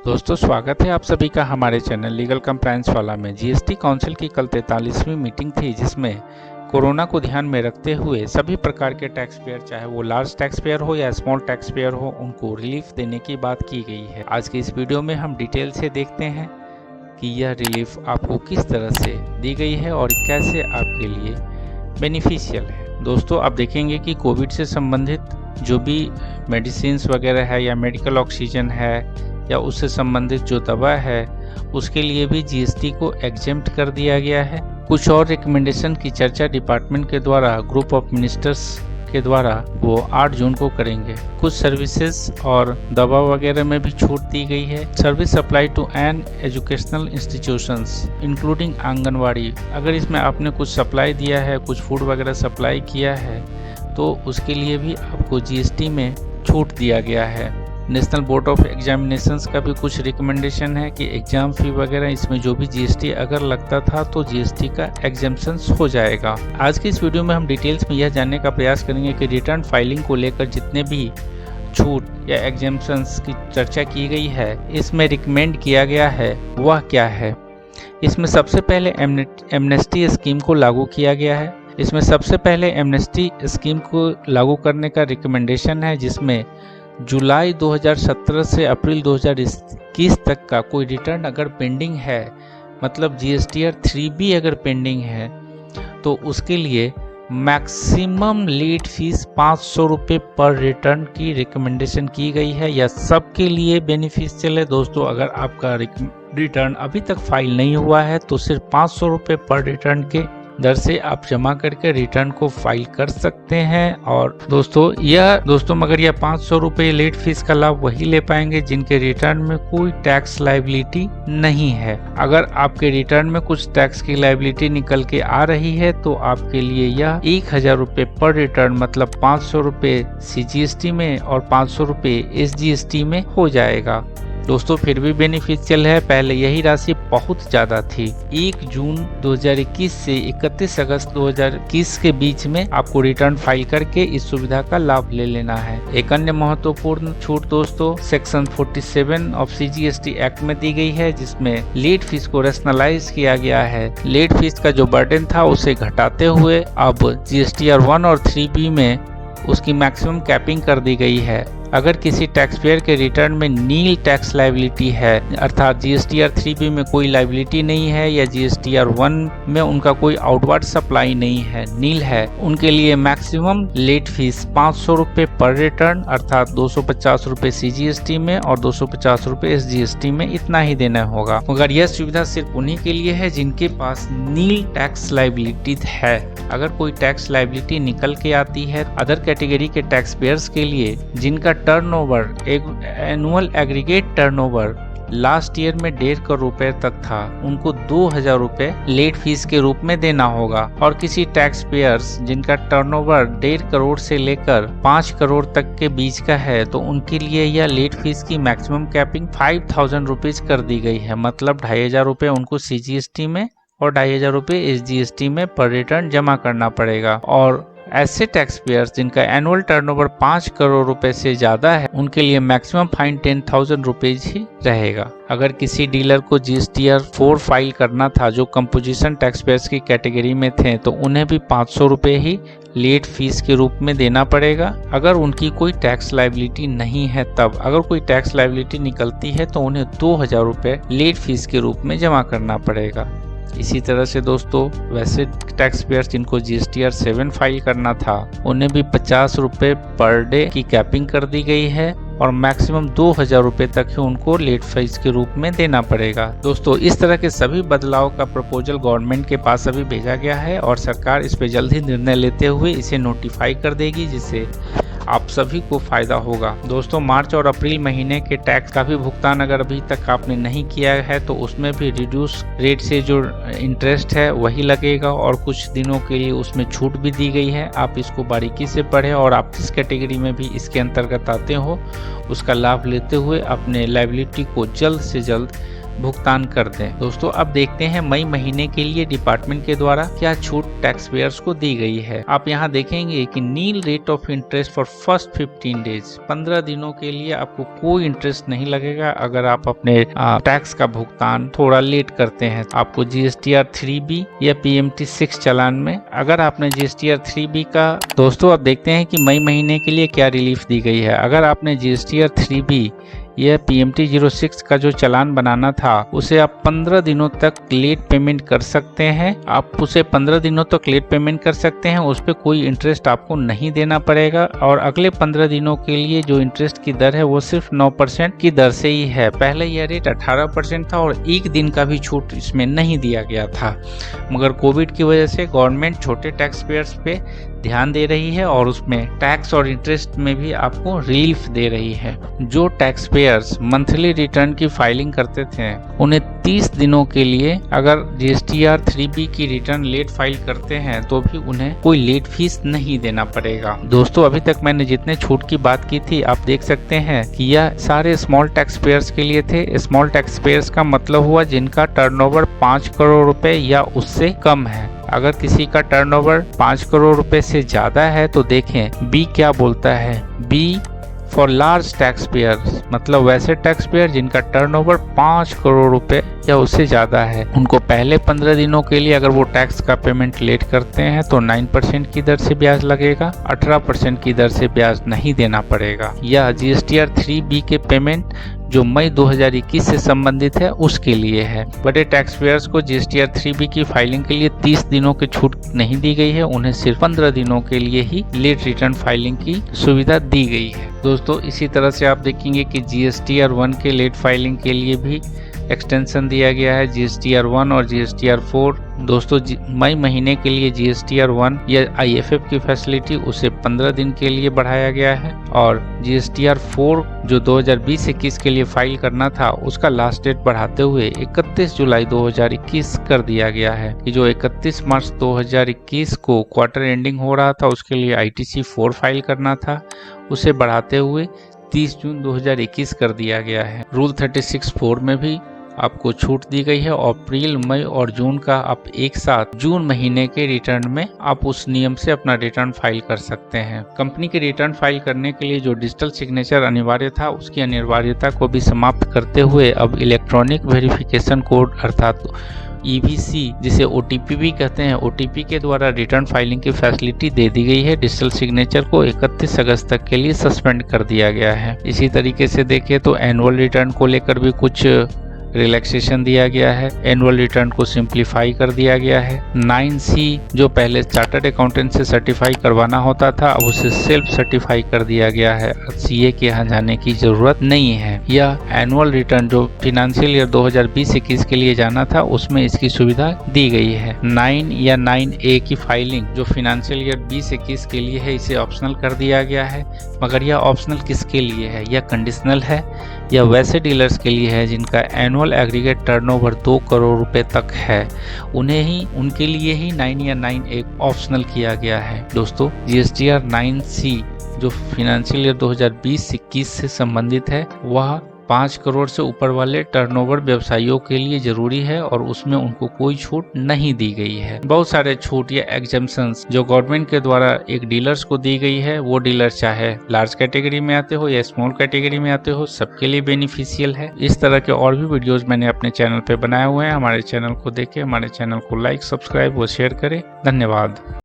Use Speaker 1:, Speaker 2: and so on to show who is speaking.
Speaker 1: दोस्तों स्वागत है आप सभी का हमारे चैनल लीगल कंप्लायंस वाला में। जीएसटी काउंसिल की कल 43वीं मीटिंग थी, जिसमें कोरोना को ध्यान में रखते हुए सभी प्रकार के टैक्स पेयर, चाहे वो लार्ज टैक्स पेयर हो या स्मॉल टैक्स पेयर हो, उनको रिलीफ देने की बात की गई है। आज की इस वीडियो में हम डिटेल से देखते हैं कि यह रिलीफ आपको किस तरह से दी गई है और कैसे आपके लिए बेनिफिशियल है। दोस्तों आप देखेंगे कि कोविड से संबंधित जो भी मेडिसिन्स वगैरह है या मेडिकल ऑक्सीजन है या उससे संबंधित जो दवा है, उसके लिए भी जीएसटी को एग्जेम्प्ट कर दिया गया है। कुछ और रिकमेंडेशन की चर्चा डिपार्टमेंट के द्वारा, ग्रुप ऑफ मिनिस्टर्स के द्वारा, वो 8 जून को करेंगे। कुछ सर्विसेज और दवा वगैरह में भी छूट दी गई है। Service apply to an educational institutions including anganwadi. अगर इसमें आपने कुछ सप्लाई दिया है, कुछ फूड वगैरह सप्लाई किया है, तो उसके लिए भी आपको जीएसटी में छूट दिया गया है। नेशनल बोर्ड ऑफ एग्जामिनेशंस का भी कुछ रिकमेंडेशन है कि एग्जाम फी वगैरह इसमें जो भी जीएसटी अगर लगता था तो जीएसटी का एग्जेम्पशंस हो जाएगा। आज की इस वीडियो में हम डिटेल्स में यह जानने का प्रयास करेंगे कि रिटर्न फाइलिंग को लेकर जितने भी छूट या एग्जेम्पशंस की चर्चा की गई है, इसमें रिकमेंड किया गया है वह क्या है। इसमें सबसे पहले एमनेस्टी स्कीम को लागू किया गया है। इसमें सबसे पहले एमनेस्टी स्कीम को लागू करने का रिकमेंडेशन है, जिसमें जुलाई 2017 से अप्रैल 2021 तक का कोई रिटर्न अगर पेंडिंग है, मतलब जीएसटीआर 3B अगर पेंडिंग है, तो उसके लिए मैक्सिमम लेट फीस 500 रुपये पर रिटर्न की रिकमेंडेशन की गई है। यह सबके लिए बेनिफिशियल है। दोस्तों अगर आपका रिटर्न अभी तक फाइल नहीं हुआ है तो सिर्फ 500 रुपये पर रिटर्न के दर से आप जमा करके रिटर्न को फाइल कर सकते हैं। और दोस्तों मगर यह 500 रुपये लेट फीस का लाभ वही ले पाएंगे जिनके रिटर्न में कोई टैक्स लायबिलिटी नहीं है। अगर आपके रिटर्न में कुछ टैक्स की लायबिलिटी निकल के आ रही है तो आपके लिए यह 1000 रुपये पर रिटर्न, मतलब 500 रुपये CGST में और 500 रुपये SGST में हो जाएगा। दोस्तों फिर भी बेनिफिशियल है। पहले यही राशि बहुत ज़्यादा थी। 1 जून 2021 से 31 अगस्त 2021 के बीच में आपको रिटर्न फाइल करके इस सुविधा का लाभ ले लेना है। एक अन्य महत्वपूर्ण छूट दोस्तों सेक्शन 47 ऑफ CGST एक्ट में दी गई है, जिसमें लेट फीस को रैशनलाइज किया गया है। लेट फीस का जो बर्डन था उसे घटाते हुए अब GSTR 1 और 3B में उसकी मैक्सिमम कैपिंग कर दी गई है। अगर किसी टैक्स पेयर के रिटर्न में नील टैक्स लायबिलिटी है, अर्थात GSTR 3B में कोई लायबिलिटी नहीं है या GSTR 1 में उनका कोई आउटवर्ड सप्लाई नहीं है, नील है, उनके लिए मैक्सिमम लेट फीस 500 रुपये पर रिटर्न, अर्थात 250 रुपये CGST में और 250 रुपये SGST में, इतना ही देना होगा। मगर यह सुविधा सिर्फ उन्हीं के लिए है जिनके पास नील टैक्स लायबिलिटी है। अगर कोई टैक्स लायबिलिटी निकल के आती है अदर कैटेगरी के टैक्स पेयर्स के लिए, जिनका turnover, annual aggregate turnover last year में 1.5 करोड़ रुपए तक था, उनको 2000 रुपये लेट फीस के रूप में देना होगा। और किसी टैक्स पेयर्स जिनका टर्नओवर 1.5 करोड़ से लेकर 5 करोड़ तक के बीच का है, तो उनके लिए यह लेट फीस की मैक्सिमम कैपिंग 5000 रुपीज कर दी गई है, मतलब 2500 रुपये उनको CGST में और 2500 रुपये SGST में पर रिटर्न जमा करना पड़ेगा। और ऐसे टैक्स पेयर्स जिनका एनुअल टर्नओवर 5 करोड़ रुपए से ज्यादा है, उनके लिए मैक्सिमम फाइन 10,000 रुपीज ही रहेगा। अगर किसी डीलर को GSTR 4 फाइल करना था जो कंपोजिशन टैक्स पेयर्स की कैटेगरी में थे, तो उन्हें भी 500 रुपये ही लेट फीस के रूप में देना पड़ेगा। अगर उनकी कोई टैक्स लायबिलिटी नहीं है तब, अगर कोई टैक्स लायबिलिटी निकलती है तो उन्हें 2000 रुपये लेट फीस के रूप में जमा करना पड़ेगा। इसी तरह से दोस्तों वैसे टैक्स पेयर्स जिनको GSTR 7 फाइल करना था, उन्हें भी 50 रुपये पर डे की कैपिंग कर दी गई है और मैक्सिमम 2000 रुपये तक ही उनको लेट फीस के रूप में देना पड़ेगा। दोस्तों इस तरह के सभी बदलाव का प्रपोजल गवर्नमेंट के पास अभी भेजा गया है और सरकार इस पे जल्द ही निर्णय लेते हुए इसे नोटिफाई कर देगी, जिससे आप सभी को फायदा होगा। दोस्तों मार्च और अप्रैल महीने के टैक्स का भी भुगतान अगर अभी तक आपने नहीं किया है तो उसमें भी रिड्यूस रेट से जो इंटरेस्ट है वही लगेगा और कुछ दिनों के लिए उसमें छूट भी दी गई है। आप इसको बारीकी से पढ़ें और आप जिस कैटेगरी में भी इसके अंतर्गत आते हो उसका लाभ लेते हुए अपने लायबिलिटी को जल्द से जल्द भुगतान कर दें। दोस्तों अब देखते हैं मई महीने के लिए डिपार्टमेंट के द्वारा क्या छूट टैक्स पेयर्स को दी गई है। आप यहाँ देखेंगे कि nil rate of interest for first 15 days, 15 दिनों के लिए आपको कोई इंटरेस्ट नहीं लगेगा अगर आप अपने टैक्स का भुगतान थोड़ा लेट करते हैं। आपको GSTR 3B या PMT 6 चालान में, अगर आपने GSTR 3B का, दोस्तों अब देखते हैं कि मई महीने के लिए क्या रिलीफ दी गई है। अगर आपने GSTR 3B यह PMT 06 का जो चालान बनाना था उसे आप 15 दिनों तक लेट पेमेंट कर सकते हैं। आप उसे 15 दिनों तक लेट पेमेंट कर सकते हैं, उस पर कोई इंटरेस्ट आपको नहीं देना पड़ेगा और अगले 15 दिनों के लिए जो इंटरेस्ट की दर है वो सिर्फ 9% की दर से ही है। पहले यह रेट 18% था और एक दिन का भी छूट इसमें नहीं दिया गया था, मगर कोविड की वजह से गवर्नमेंट छोटे टैक्स पेयर्स पे ध्यान दे रही है और उसमें टैक्स और इंटरेस्ट में भी आपको रिलीफ दे रही है। जो टैक्स पेयर्स मंथली रिटर्न की फाइलिंग करते थे उन्हें 30 दिनों के लिए अगर GSTR 3B की रिटर्न लेट फाइल करते हैं तो भी उन्हें कोई लेट फीस नहीं देना पड़ेगा। दोस्तों अभी तक मैंने जितने छूट की बात की थी आप देख सकते हैं कि यह सारे स्मॉल टैक्स पेयर्स के लिए थे। स्मॉल टैक्स पेयर्स का मतलब हुआ जिनका टर्नओवर 5 करोड़ रुपए या उससे कम है। अगर किसी का टर्नओवर 5 करोड़ रुपए से ज्यादा है तो देखें बी क्या बोलता है। B for large tax payer, मतलब वैसे टैक्स पेयर जिनका टर्नओवर 5 करोड़ रुपए या उससे ज्यादा है, उनको पहले 15 दिनों के लिए अगर वो टैक्स का पेमेंट लेट करते हैं तो 9% की दर से ब्याज लगेगा, 18% की दर से ब्याज नहीं देना पड़ेगा। या GSTR 3B के पेमेंट जो मई 2021 से संबंधित है उसके लिए है। बड़े टैक्स पेयर्स को GSTR 3B की फाइलिंग के लिए 30 दिनों की छूट नहीं दी गई है, उन्हें सिर्फ 15 दिनों के लिए ही लेट रिटर्न फाइलिंग की सुविधा दी गई है। दोस्तों इसी तरह से आप देखेंगे कि GSTR 1 के लेट फाइलिंग के लिए भी एक्सटेंशन दिया गया है, GSTR 1 और GSTR 4। दोस्तों मई महीने के लिए GSTR 1 या IFF की फैसिलिटी उसे 15 दिन के लिए बढ़ाया गया है और GSTR 4 जो 2020-21 के लिए फाइल करना था उसका लास्ट डेट बढ़ाते हुए 31 जुलाई 2021 कर दिया गया है कि जो 31 मार्च 2021 को क्वार्टर एंडिंग हो रहा था उसके लिए ITC 4 फाइल करना था, उसे बढ़ाते हुए 30 जून 2021 कर दिया गया है। रूल 36(4) में भी आपको छूट दी गई है। अप्रैल, मई और जून का आप एक साथ जून महीने के रिटर्न में आप उस नियम से अपना रिटर्न फाइल कर सकते हैं। कंपनी के रिटर्न फाइल करने के लिए जो डिजिटल सिग्नेचर अनिवार्य था उसकी अनिवार्यता को भी समाप्त करते हुए अब इलेक्ट्रॉनिक वेरिफिकेशन कोड अर्थात EVC जिसे OTP भी कहते हैं, OTP के द्वारा रिटर्न फाइलिंग की फैसिलिटी दे दी गई है। डिजिटल सिग्नेचर को 31 अगस्त तक के लिए सस्पेंड कर दिया गया है। इसी तरीके से देखें तो एनुअल रिटर्न को लेकर भी कुछ रिलैक्सेशन दिया गया है। एनुअल रिटर्न को सिंप्लीफाई कर दिया गया है। 9C जो पहले चार्टर्ड अकाउंटेंट से सर्टिफाई करवाना होता था अब उसे सेल्फ सर्टिफाई कर दिया गया है, CA के यहाँ जाने की जरूरत नहीं है। यह एनुअल रिटर्न जो फिनेंशियल ईयर 2020-21 के लिए जाना था उसमें इसकी सुविधा दी गई है। 9 या 9A की फाइलिंग जो फिनेंशियल ईयर 20-21 के लिए है इसे ऑप्शनल कर दिया गया है, मगर यह ऑप्शनल किसके लिए है? यह कंडीशनल है या वैसे डीलर्स के लिए है जिनका एनुअल एग्रीगेट टर्नओवर 2 करोड़ रुपए तक है, उनके लिए ही 9 या 9A ऑप्शनल किया गया है। दोस्तों GSTR 9C जो फिनेंशियल ईयर 2020-21 से संबंधित है वह 5 करोड़ से ऊपर वाले टर्नओवर व्यवसायियों के लिए जरूरी है और उसमें उनको कोई छूट नहीं दी गई है। बहुत सारे छूट या एग्जम्पशंस जो गवर्नमेंट के द्वारा एक डीलर्स को दी गई है, वो डीलर चाहे लार्ज कैटेगरी में आते हो या स्मॉल कैटेगरी में आते हो सबके लिए बेनिफिशियल है। इस तरह के और भी वीडियोस मैंने अपने चैनल पे बनाए हुए हैं, हमारे चैनल को देखें, हमारे चैनल को लाइक, सब्सक्राइब और शेयर करें। धन्यवाद।